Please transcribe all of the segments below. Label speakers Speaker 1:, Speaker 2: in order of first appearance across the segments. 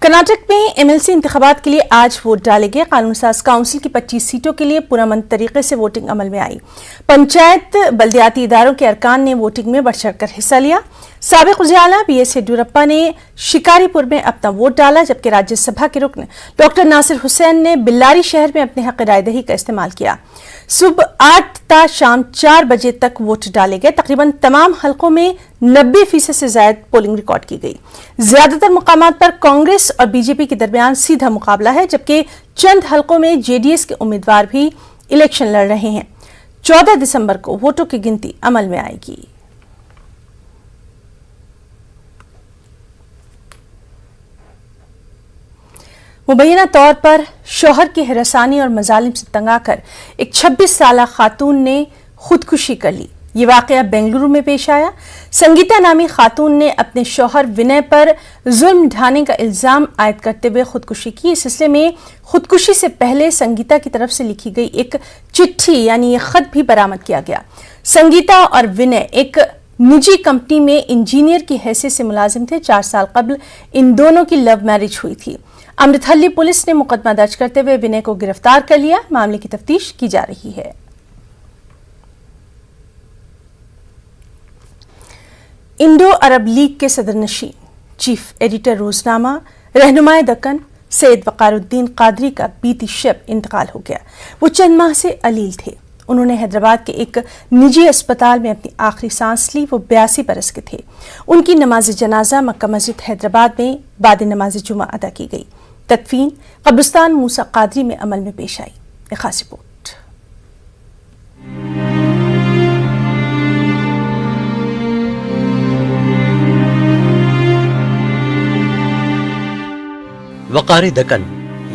Speaker 1: कर्नाटक में एमएलसी इंतखाबात के लिए आज वोट डाले गए। कानून साज काउंसिल की 25 सीटों के लिए पुरअमन तरीके से वोटिंग अमल में आई। पंचायत बल्दियाती इदारों के अरकान ने वोटिंग में बढ़ चढ़कर हिस्सा लिया। साबिक वज़ीर-ए-आला BS येडियुरप्पा ने शिकारीपुर में अपना वोट डाला, जबकि राज्यसभा के रुकन डॉक्टर नासिर हुसैन ने बिल्लारी शहर में अपने हक रायदही का इस्तेमाल किया। सुबह 8 ता शाम 4 बजे तक वोट डाले गए। तकरीबन तमाम हलकों में 90% से ज्यादा पोलिंग रिकॉर्ड की गई। ज्यादातर मुकामात पर कांग्रेस और बीजेपी के दरमियान सीधा मुकाबला है, जबकि चंद हलकों में JDS के उम्मीदवार भी इलेक्शन लड़ रहे हैं। 14 दिसंबर को वोटों की गिनती अमल में आएगी। मुबैना तौर पर शौहर की हिरासानी और मजालिम से तंग आकर एक 26 साला खातून ने खुदकुशी कर ली। ये वाकया बेंगलुरु में पेश आया। संगीता नामी खातून ने अपने शौहर विनय पर जुल्म ढाने का इल्जाम आयद करते हुए खुदकुशी की। इस सिलसिले में खुदकुशी से पहले संगीता की तरफ से लिखी गई एक चिट्ठी यानी ये खत भी बरामद किया गया। संगीता और विनय एक निजी कंपनी में इंजीनियर की हैसियत से मुलाजिम थे। 4 साल कबल इन दोनों की लव मैरिज हुई थी। अमृतहल्ली पुलिस ने मुकदमा दर्ज करते हुए विनय को गिरफ्तार कर लिया। मामले की तफ्तीश की जा रही है। इंडो अरब लीग के सदरनशीन, चीफ एडिटर रोजनामा, रहनुमाए दक्कन सैयद वक़ारुद्दीन क़ादरी का बीती शब इंतकाल हो गया। वो चंद माह से अलील थे। उन्होंने हैदराबाद के एक निजी अस्पताल में अपनी आखिरी सांस ली। वो 82 बरस के थे। उनकी नमाज जनाजा मक्का मस्जिद हैदराबाद में बाद नमाज जुमा अदा की गई। तदफीन कब्रिस्तान मूसा क़ादरी में अमल में पेश आई। एक खास रिपोर्ट।
Speaker 2: वक़ार दक्कन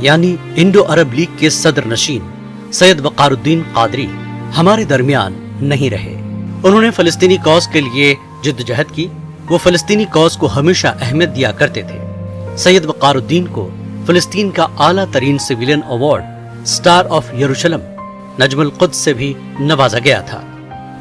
Speaker 2: यानी इंडो अरब लीग के सदर नशीन सैयद वक़ारुद्दीन क़ादरी हमारे दरमियान नहीं रहे। उन्होंने फ़लस्तीनी कौज़ के लिए जिद्दोजहद की। वो फ़लस्तीनी कौज़ को हमेशा अहमियत दिया करते थे। सैयद वक़ारुद्दीन को फ़लस्तीन का आला तरीन सिविलियन अवार्ड स्टार ऑफ यरूशलम नजमुल क़ुद्स से भी नवाजा गया था।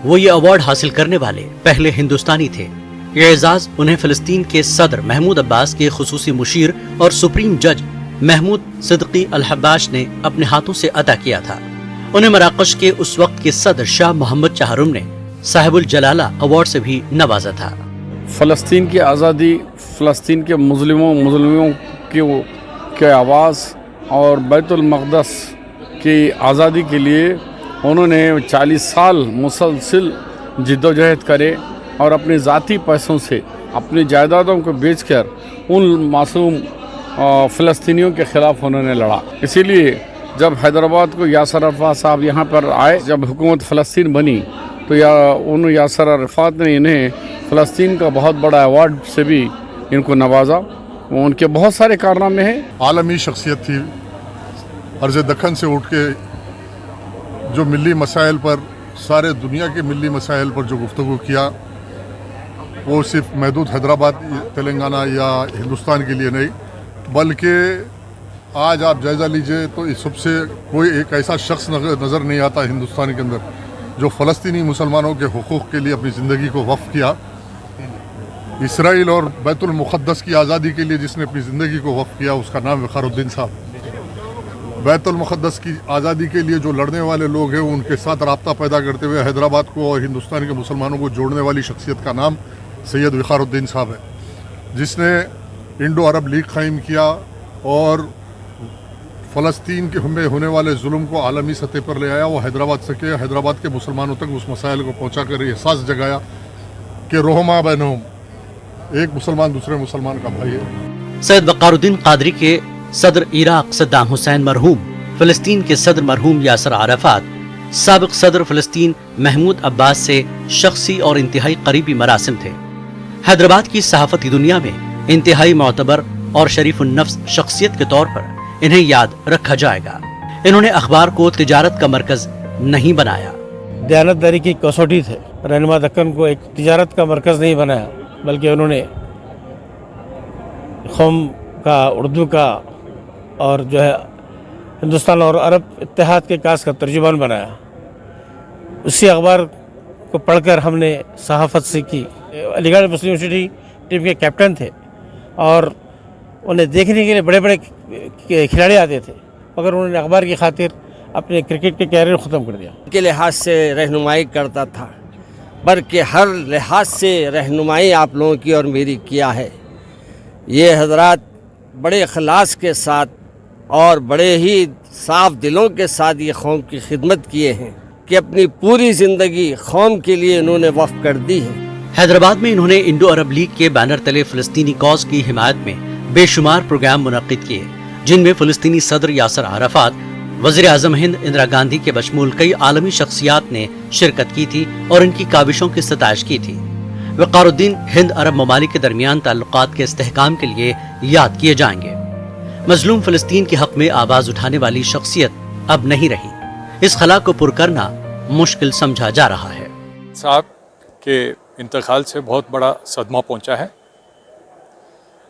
Speaker 2: वो ये अवार्ड हासिल करने वाले पहले हिंदुस्तानी थे। ये एजाज उन्हें फ़लस्तीन के सदर महमूद अब्बास के खुसूसी मुशीर और सुप्रीम जज महमूद सिद्दीक़ी अल-हब्बाश ने अपने हाथों से अता किया था। उन्हें मराकश के उस वक्त के सदर शाह मोहम्मद चाहरुम ने साहिबुल जलाला अवार्ड से भी नवाजा था।
Speaker 3: फ़लस्तीन की आज़ादी, फ़लस्तीन के मुस्लिमों के आवाज़ और बैतुल मक़दस की आज़ादी के लिए उन्होंने 40 साल मुसलसिल जिद्दोजहद करे और अपने ज़ाती पैसों से अपनी जायदादों को बेचकर उन मासूम फ़लस्तीनियों के ख़िलाफ़ उन्होंने लड़ा। इसीलिए जब हैदराबाद को यासर अरफ़ात साहब यहाँ पर आए, जब हुकूमत फ़लस्तीन बनी, तो यासर अरफ़ात ने इन्हें फ़लस्तीन का बहुत बड़ा अवार्ड से भी इनको नवाजा। उनके बहुत सारे कारनामे हैं।
Speaker 4: आलमी शख्सियत थी। अर्ज़ दक्कन से उठ के जो मिली मसाइल पर, सारे दुनिया के मिली मसाइल पर जो गुफ्तगू किया, वो सिर्फ महदूद हैदराबाद, तेलंगाना या हिंदुस्तान के लिए नहीं, बल्कि आज आप जायज़ा लीजिए तो इस सबसे कोई एक ऐसा शख्स नज़र नहीं आता हिंदुस्तान के अंदर जो फ़लस्तीनी मुसलमानों के हुकूक़ के लिए अपनी ज़िंदगी को वक्फ़ किया। इसराइल और बैतुल मुक़द्दस की आज़ादी के लिए जिसने अपनी ज़िंदगी को वक्फ़ किया, उसका नाम वक़ारुद्दीन साहब। बैतुल मुक़द्दस की आज़ादी के लिए जो लड़ने वाले लोग हैं, उनके साथ राब्ता पैदा करते हुए हैदराबाद को और हिंदुस्तान के मुसलमानों को जोड़ने वाली शख्सियत का नाम सैयद वक़ारुद्दीन साहब है, जिसने इंडो अरब लीग कायम किया और फ़लस्तीन के में होने वाले जुल्म को आलमी सतह पर ले आया। वो हैदराबाद के मुसलमानों तक उस मसाइल को पहुँचा कर एहसास जगाया कि रोहमा बैनहुम, एक मुसलमान दूसरे मुसलमान का भाई है।
Speaker 2: सैयद वक़ारुद्दीन क़ादरी के सदर इराक़ सद्दाम हुसैन मरहूम, फ़लस्तीन के सदर मरहूम यासर अराफ़ात, साबिक़ सदर फ़लस्तीन महमूद अब्बास से शख्सी और इंतहाई करीबी मरासिम थे। हैदराबाद की सहाफ़ती दुनिया में इंतहाई मोतबर और शरीफ़ुन्नफ्स शख्सियत के तौर पर इन्हें याद रखा जाएगा। इन्होंने अखबार को तिजारत का मरकज नहीं बनाया।
Speaker 5: दयानतदारी की कसौटी थे। रहनुमा दक्कन को एक तिजारत का मरकज नहीं बनाया, बल्कि उन्होंने कौम का, उर्दू का और जो है हिंदुस्तान और अरब इत्तेहाद के काज का तर्जुमान बनाया। उसी अखबार को पढ़कर हमने सहाफ़त सीखी। अलीगढ़ मुस्लिम यूनिवर्सिटी टीम के कैप्टन थे और उन्हें देखने के लिए बड़े बड़े खिलाड़ी आते थे, मगर उन्होंने अखबार की खातिर अपने क्रिकेट के कैरियर ख़त्म कर दिया।
Speaker 6: के लिहाज से रहनुमाई करता था, बल्कि हर लिहाज से रहनुमाई आप लोगों की और मेरी किया है। ये हजरात बड़े अखलास के साथ और बड़े ही साफ दिलों के साथ ये कौम की खिदमत किए हैं कि अपनी पूरी ज़िंदगी कौम के लिए इन्होंने वक्फ कर दी है।
Speaker 2: हैदराबाद में इन्होंने इंडो अरब लीग के बैनर तले फिलिस्तीनी कॉज की हिमायत में बेशुमार प्रोग्राम मुनक्किद किए, जिनमें फिलिस्तीनी सदर यासर अराफात, वज़ीर आज़म हिंद इंदिरा गांधी के बशमूल कई आलमी शख्सियात ने शिरकत की थी और इनकी काविशों की सताइश की थी। वक़ारुद्दीन हिंद अरब ममालिक के दरमियान ताल्लुकात के इस्तेहकाम के लिए याद किए जाएंगे। मजलूम फिलिस्तीन के हक में आवाज उठाने वाली शख्सियत अब नहीं रही। इस खला को पुर करना मुश्किल समझा जा रहा है।
Speaker 7: साहब के इंतकाल से बहुत बड़ा सदमा पहुंचा है।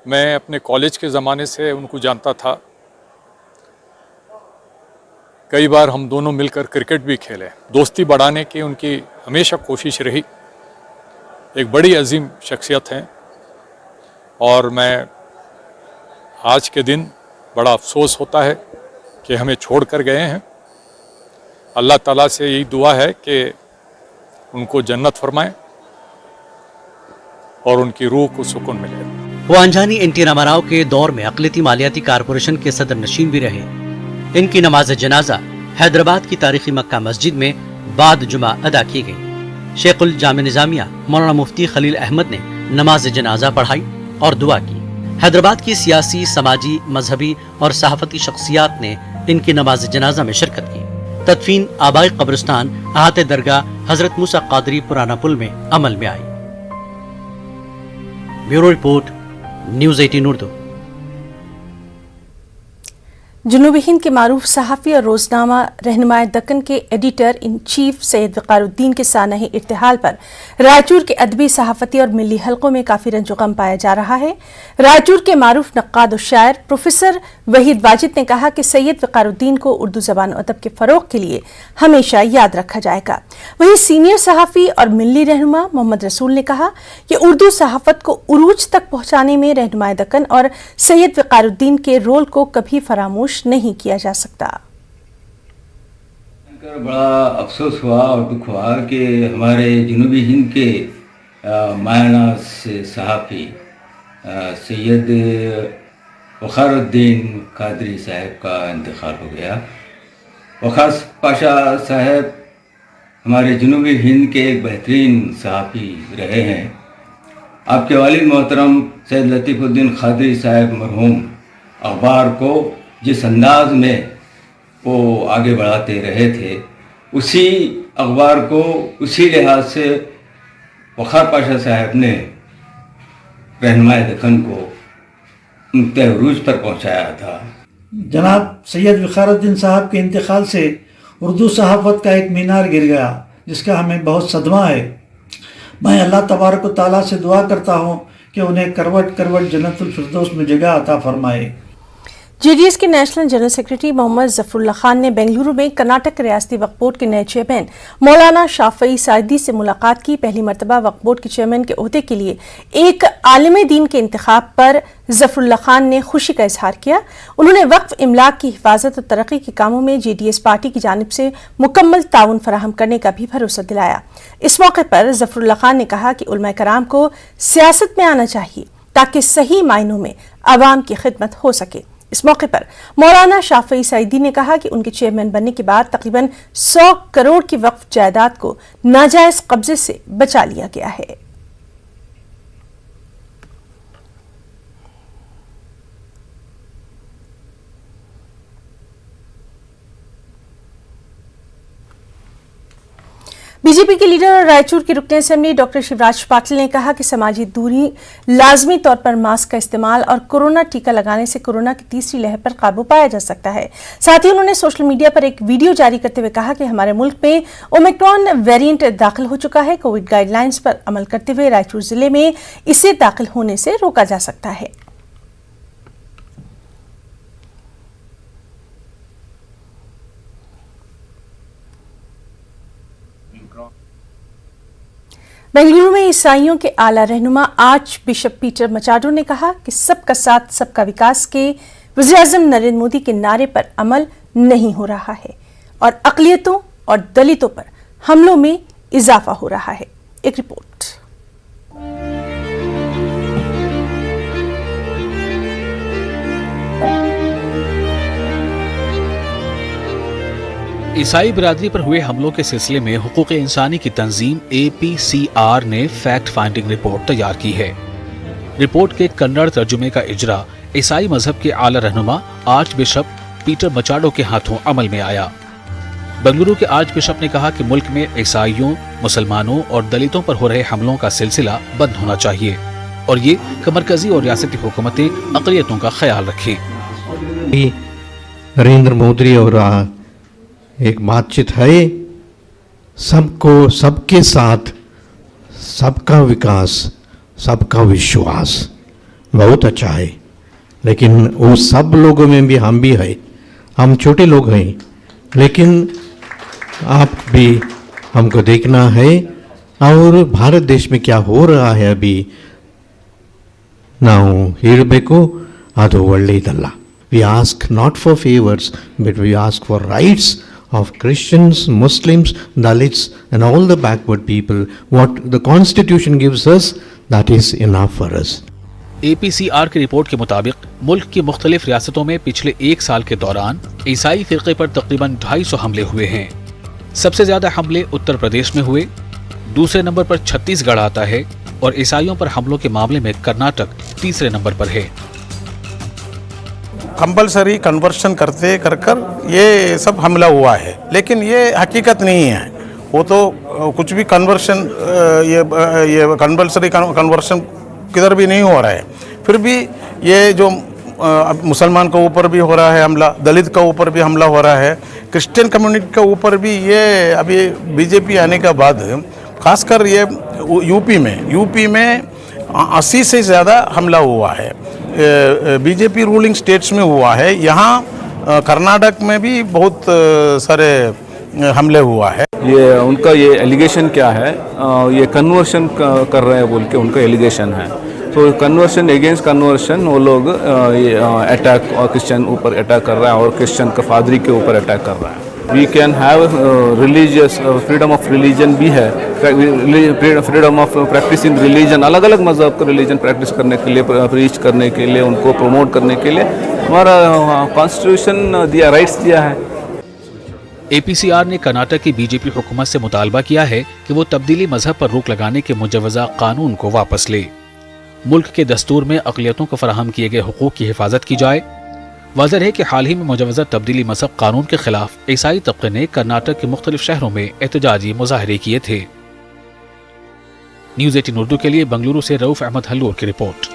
Speaker 7: मैं अपने कॉलेज के ज़माने से उनको जानता था। कई बार हम दोनों मिलकर क्रिकेट भी खेले। दोस्ती बढ़ाने की उनकी हमेशा कोशिश रही। एक बड़ी अजीम शख्सियत हैं और मैं आज के दिन बड़ा अफसोस होता है कि हमें छोड़ कर गए हैं। अल्लाह ताला से यही दुआ है कि उनको जन्नत फरमाए और उनकी रूह को सुकून मिले।
Speaker 2: वो अनजानी एनटी रामाराव के दौर में अक़लियती मालियाती कारपोरेशन के सदर नशीन भी रहे। इनकी नमाज जनाजा हैदराबाद की तारीखी मक्का मस्जिद में बाद जुमा अदा की गई। शेखुल जामे निजामिया मौलाना मुफ्ती खलील अहमद ने नमाज जनाजा पढ़ाई और दुआ की। हैदराबाद की सियासी, समाजी, मजहबी और सहाफती शख्सियात ने इनकी नमाज जनाजा में शिरकत की। तदफीन आबाई कब्रिस्तान अहाते दरगाह हजरत मूसा कादरी पुराना पुल में अमल में आई। Bureau report, news 18 Urdu.
Speaker 1: जनूबी हिंद के मारूफ सहाफ़ी और रोजनामा रहनुमाए दक्कन के एडिटर इन चीफ सैयद वक़ारुद्दीन के सानह इर्तिहाल पर रायचूर के अदबी, सहाफ़ती और मिली हलकों में काफ़ी रंज गम पाया जा रहा है। रायचूर के मारूफ नक्काद और शायर प्रोफेसर वहीद वाजिद ने कहा कि सैयद वक़ारुद्दीन को उर्दू ज़बान और अदब के फ़रोग़ के लिए हमेशा याद रखा जाएगा। वहीं सीनियर सहाफ़ी और मिली रहनुमा मोहम्मद रसूल ने कहा कि उर्दू सहाफ़त को उरूज तक पहुँचाने में रहनुमाए दक्कन और सैयद वक़ारुद्दीन के रोल को कभी फरामोश नहीं किया जा सकता।
Speaker 8: बड़ा अफसोस हुआ और दुख हुआ कि हमारे जनूबी हिंद के मायना से सहाफ़ी सैयद वक़ारुद्दीन कादरी साहब का इंतकाल हो गया। वक़ार पाशा साहब हमारे जनूबी हिंद के एक बेहतरीन सहाफ़ी रहे हैं। आपके वालिद मोहतरम सैयद लतीफ़ुद्दीन कादरी साहब मरहूम अखबार को जिस अंदाज में वो आगे बढ़ाते रहे थे, उसी अखबार को उसी लिहाज से वक़ार पाशा साहब ने रहनुमाए दक्कन को उनके उरूज पर पहुंचाया था।
Speaker 9: जनाब सैयद वक़ारुद्दीन साहब के इंतकाल से उर्दू सहाफ़त का एक मीनार गिर गया, जिसका हमें बहुत सदमा है। मैं अल्लाह तबारक व तआला से दुआ करता हूँ कि उन्हें करवट करवट जन्नतुल फिरदौस में जगह अता फरमाए।
Speaker 1: जेडीएस के national general secretary Mohammed Zafarullah Khan ने बेंगलुरु में कर्नाटक रियासती वक्फ बोर्ड के नए चेयरमैन मौलाना शाफ़ई सादी से मुलाकात की। पहली मरतबा वक्फ बोर्ड के चेयरमैन के ओहदे के लिए एक आलिम दीन के इंतखाब पर ज़फ़रुल्लाह खान ने खुशी का इजहार किया। उन्होंने वक्फ इमलाक की हिफाजत और तरक्की के कामों में जेडीएस पार्टी की जानिब से मुकम्मल ताउन फराहम करने का भी भरोसा दिलाया। इस मौके पर ज़फ़रुल्लाह खान ने कहा कि उलमा कराम को सियासत में आना चाहिए ताकि सही मायनों में आवाम की खिदमत हो सके। इस मौके पर मौलाना शाफ़ई सईदी ने कहा कि उनके चेयरमैन बनने के बाद तकरीबन 100 करोड़ की वक्फ जायदाद को नाजायज कब्जे से बचा लिया गया है। बीजेपी के लीडर और रायचूर के रुकने असेंबली डॉक्टर शिवराज पाटिल ने कहा कि समाजी दूरी, लाजमी तौर पर मास्क का इस्तेमाल और कोरोना टीका लगाने से कोरोना की तीसरी लहर पर काबू पाया जा सकता है। साथ ही उन्होंने सोशल मीडिया पर एक वीडियो जारी करते हुए कहा कि हमारे मुल्क में ओमिक्रॉन वेरिएंट दाखिल हो चुका है। कोविड गाइडलाइंस पर अमल करते हुए रायचूर जिले में इसे दाखिल होने से रोका जा सकता है। बेंगलुरु में ईसाइयों के आला रहनुमा आर्च बिशप पीटर मचाडो ने कहा कि सबका साथ सबका विकास के वज़ीर-ए-आज़म नरेंद्र मोदी के नारे पर अमल नहीं हो रहा है और अक़लियतों और दलितों पर हमलों में इजाफा हो रहा है। एक रिपोर्ट।
Speaker 10: ईसाई बिरादरी पर हुए हमलों के सिलसिले में हुकूक इंसानी की तंजीम APCR ने फैक्ट फाइंडिंग रिपोर्ट तैयार की है। रिपोर्ट के कन्नड़ तर्जुमे का इजरा ईसाई मजहब के आला रहनुमा आर्च बिशप पीटर मचाडो के हाथों अमल में आया। बेंगलुरु के आर्च बिशप ने कहा कि मुल्क में ईसाइयों, मुसलमानों और दलितों पर हो रहे हमलों का सिलसिला बंद होना चाहिए और ये कि मरकजी और रियासती हुकूमतें अक़लियतों का ख्याल रखें।
Speaker 11: नरेंद्र मोदी और एक बातचीत है, सबको सबके साथ सबका विकास, सबका विश्वास, बहुत अच्छा है। लेकिन वो सब लोगों में भी हम भी है, हम छोटे लोग हैं, लेकिन आप भी हमको देखना है। और भारत देश में क्या हो रहा है अभी ನಾವು ಹೇಳಬೇಕು, ಅದು ಒಳ್ಳೆಯದಲ್ಲ. We ask not for favors, but we ask for rights of Christians, Muslims, Dalits and all the backward people. What the Constitution gives us, that is enough for us.
Speaker 10: APCR की रिपोर्ट के मुताबिक मुल्क की मुख्तलिफ रियासतों में पिछले एक साल के दौरान ईसाई फिरके पर तकरीबन 250 हमले हुए हैं। सबसे ज्यादा हमले उत्तर प्रदेश में हुए, दूसरे नंबर पर छत्तीसगढ़ आता है और ईसाइयों पर हमलों के मामले में कर्नाटक तीसरे नंबर पर है।
Speaker 12: कंपलसरी कन्वर्शन करते कर ये सब हमला हुआ है, लेकिन ये हकीकत नहीं है। वो तो कुछ भी कन्वर्शन, ये कंपलसरी कन्वर्शन किधर भी नहीं हो रहा है। फिर भी ये जो मुसलमान के ऊपर भी हो रहा है हमला, दलित के ऊपर भी हमला हो रहा है, क्रिश्चियन कम्युनिटी के ऊपर भी। ये अभी बीजेपी आने के बाद खासकर ये यूपी में 80 से ज़्यादा हमला हुआ है। बीजेपी रूलिंग स्टेट्स में हुआ है। यहाँ कर्नाटक में भी बहुत सारे हमले हुआ है।
Speaker 13: ये उनका ये एलिगेशन क्या है, ये कन्वर्शन कर रहे हैं बोल के उनका एलिगेशन है। तो कन्वर्शन अगेंस्ट कन्वर्शन वो लोग ये अटैक और क्रिश्चियन ऊपर अटैक कर रहा है और क्रिश्चियन का फादरी के ऊपर अटैक कर रहा है। We can have religious freedom of religion भी है, फ्रीडम ऑफ प्रैक्टिसिंग रिलीजन, अलग अलग मज़हब का रिलीजन प्रैक्टिस करने के लिए, प्रीच करने के लिए, उनको प्रमोट करने के लिए हमारा कॉन्स्टिट्यूशन दिया, राइट्स दिया है।
Speaker 10: APCR ने कर्नाटक की बीजेपी हुकूमत से मुतालबा किया है कि वो तब्दीली मजहब पर रोक लगाने के मुजवजा कानून को वापस ले। मुल्क के दस्तूर में अक़लियतों को फराहम किए गए हुकूक की हिफाजत की जाए। वाज़ेह है कि हाल ही में मुजवजा तब्दीली मजहब कानून के खिलाफ ईसाई तबके ने कर्नाटक के मुख्तलिफ शहरों में एहतजाजी मुजाहरे किए थे। न्यूज़ 18 उर्दू के लिए बेंगलुरु से रऊफ अहमद हल्लूर की रिपोर्ट।